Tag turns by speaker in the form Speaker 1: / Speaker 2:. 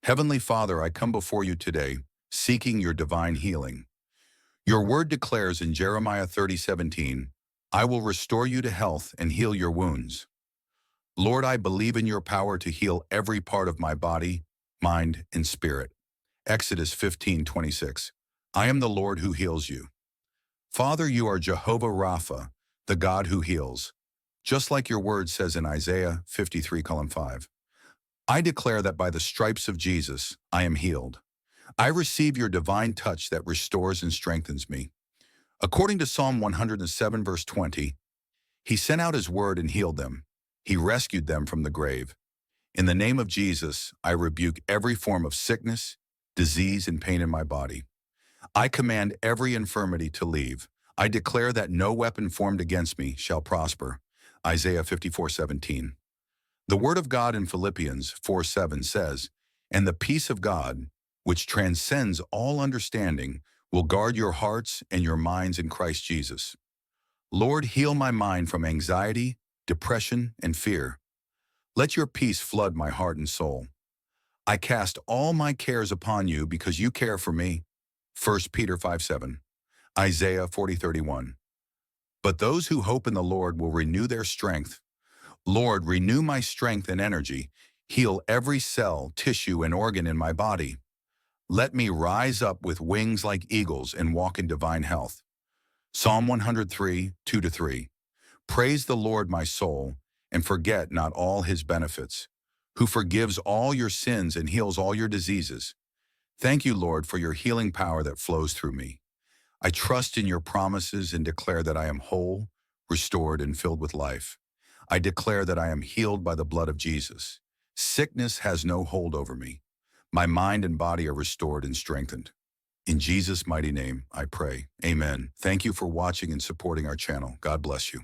Speaker 1: Heavenly Father, I come before you today, seeking your divine healing. Your word declares in Jeremiah 30:17, I will restore you to health and heal your wounds. Lord, I believe in your power to heal every part of my body, mind, and spirit. Exodus 15:26, I am the Lord who heals you. Father, you are Jehovah Rapha, the God who heals, just like your word says in Isaiah 53:5. I declare that by the stripes of Jesus, I am healed. I receive your divine touch that restores and strengthens me. According to Psalm 107, verse 20, he sent out his word and healed them. He rescued them from the grave. In the name of Jesus, I rebuke every form of sickness, disease, and pain in my body. I command every infirmity to leave. I declare that no weapon formed against me shall prosper. Isaiah 54:17. The word of God in Philippians 4:7 says, and the peace of God, which transcends all understanding, will guard your hearts and your minds in Christ Jesus. Lord, heal my mind from anxiety, depression, and fear. Let your peace flood my heart and soul. I cast all my cares upon you because you care for me. 1 Peter 5:7. Isaiah 40:31. But those who hope in the Lord will renew their strength. Lord, renew my strength and energy. Heal every cell, tissue, and organ in my body. Let me rise up with wings like eagles and walk in divine health. Psalm 103, 2-3. Praise the Lord, my soul, and forget not all his benefits, who forgives all your sins and heals all your diseases. Thank you, Lord, for your healing power that flows through me. I trust in your promises and declare that I am whole, restored, and filled with life. I declare that I am healed by the blood of Jesus. Sickness has no hold over me. My mind and body are restored and strengthened. In Jesus' mighty name, I pray. Amen. Thank you for watching and supporting our channel. God bless you.